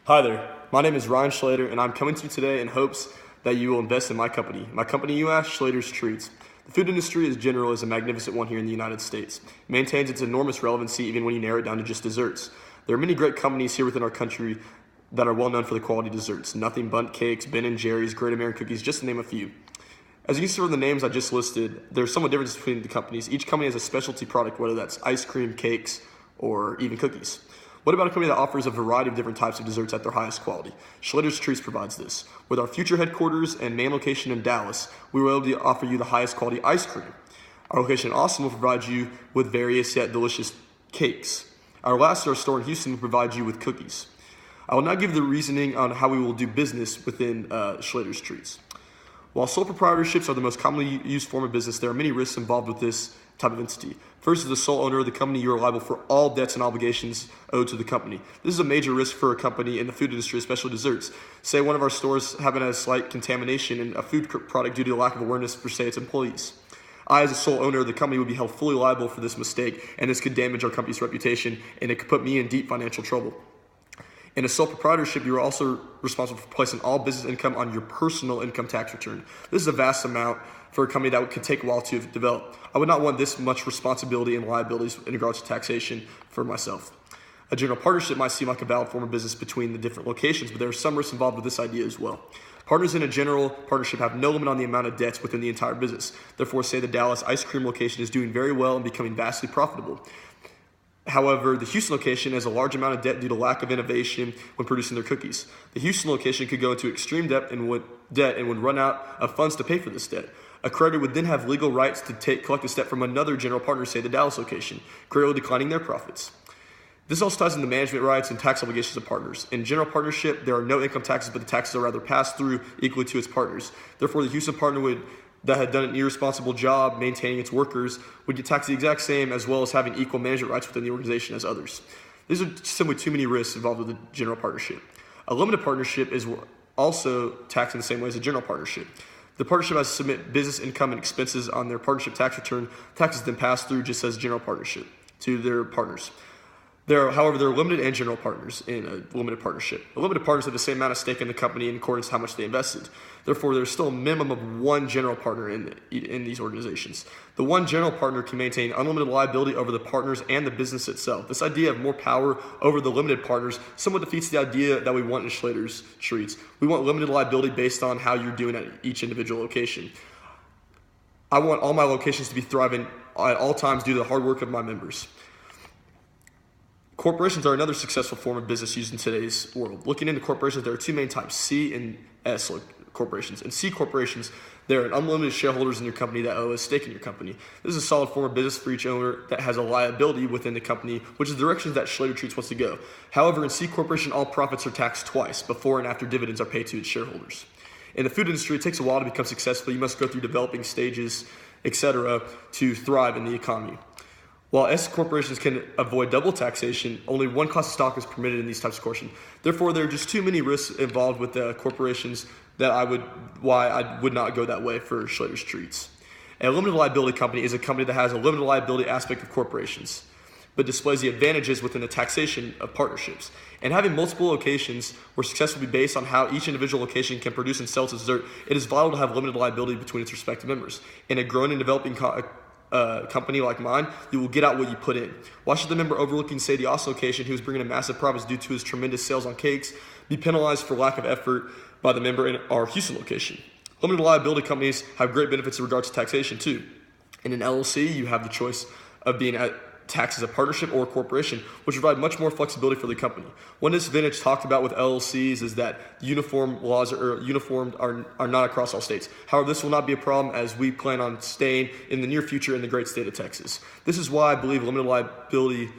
Hi there, my name is Ryan Schleder, and I'm coming to you today in hopes that you will invest in my company. My company, you ask, Schleder's Treats. The food industry in general is a magnificent one here in the United States. It maintains its enormous relevancy even when you narrow it down to just desserts. There are many great companies here within our country that are well known for the quality desserts. Nothing Bundt Cakes, Ben & Jerry's, Great American Cookies, just to name a few. As you can see from the names I just listed, there's somewhat difference between the companies. Each company has a specialty product, whether that's ice cream, cakes, or even cookies. What about a company that offers a variety of different types of desserts at their highest quality? Schleder's Treats provides this. With our future headquarters and main location in Dallas, we were able to offer you the highest quality ice cream. Our location in Austin will provide you with various yet delicious cakes. Our last store in Houston will provide you with cookies. I will now give the reasoning on how we will do business within Schleder's Treats. While sole proprietorships are the most commonly used form of business, there are many risks involved with this type of entity. First, as the sole owner of the company, you are liable for all debts and obligations owed to the company. This is a major risk for a company in the food industry, especially desserts. Say one of our stores having a slight contamination in a food product due to the lack of awareness for, say, its employees. I, as a sole owner of the company, would be held fully liable for this mistake, and this could damage our company's reputation, and it could put me in deep financial trouble. In a sole proprietorship, you are also responsible for placing all business income on your personal income tax return. This is a vast amount for a company that could take a while to develop. I would not want this much responsibility and liabilities in regards to taxation for myself. A general partnership might seem like a valid form of business between the different locations, but there are some risks involved with this idea as well. Partners in a general partnership have no limit on the amount of debts within the entire business. Therefore, say the Dallas ice cream location is doing very well and becoming vastly profitable. However, the Houston location has a large amount of debt due to lack of innovation when producing their cookies. The Houston location could go into extreme debt and would run out of funds to pay for this debt. A creditor would then have legal rights to collect this debt from another general partner, say the Dallas location, greatly declining their profits. This also ties into management rights and tax obligations of partners. In general partnership, there are no income taxes, but the taxes are rather passed through equally to its partners. Therefore, the Houston partner that had done an irresponsible job maintaining its workers would get taxed the exact same, as well as having equal management rights within the organization as others. These are simply too many risks involved with a general partnership. A limited partnership is also taxed in the same way as a general partnership. The partnership has to submit business income and expenses on their partnership tax return. Taxes then pass through just as general partnership to their partners. However, there are limited and general partners in a limited partnership. The limited partners have the same amount of stake in the company in accordance with how much they invested. Therefore, there's still a minimum of one general partner in these organizations. The one general partner can maintain unlimited liability over the partners and the business itself. This idea of more power over the limited partners somewhat defeats the idea that we want in Schleder's Treats. We want limited liability based on how you're doing at each individual location. I want all my locations to be thriving at all times due to the hard work of my members. Corporations are another successful form of business used in today's world. Looking into corporations, there are two main types, C and S corporations. In C corporations, there are unlimited shareholders in your company that owe a stake in your company. This is a solid form of business for each owner that has a liability within the company, which is the direction that Schleder Treats wants to go. However, in C corporation, all profits are taxed twice, before and after dividends are paid to its shareholders. In the food industry, it takes a while to become successful. You must go through developing stages, etc., to thrive in the economy. While S corporations can avoid double taxation, only one class of stock is permitted in these types of corporations. Therefore, there are just too many risks involved with the corporations that I would not go that way for Schleder's Treats. A limited liability company is a company that has a limited liability aspect of corporations, but displays the advantages within the taxation of partnerships. And having multiple locations where success will be based on how each individual location can produce and sell its dessert, it is vital to have limited liability between its respective members. In a growing and developing company like mine, you will get out what you put in. Why should the member overlooking, say, the Austin location, who is bringing in massive profits due to his tremendous sales on cakes, be penalized for lack of effort by the member in our Houston location? Limited liability companies have great benefits in regards to taxation too. In an LLC, you have the choice of being taxed as a partnership or a corporation, which provide much more flexibility for the company. One disadvantage talked about with LLCs is that uniform laws are not across all states. However, this will not be a problem as we plan on staying in the near future in the great state of Texas. This is why I believe a limited liability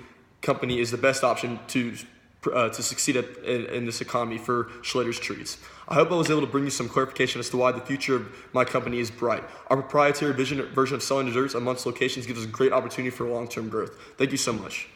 company is the best option to succeed in this economy for Schleder's Treats. I hope I was able to bring you some clarification as to why the future of my company is bright. Our proprietary version of selling desserts amongst locations gives us a great opportunity for long-term growth. Thank you so much.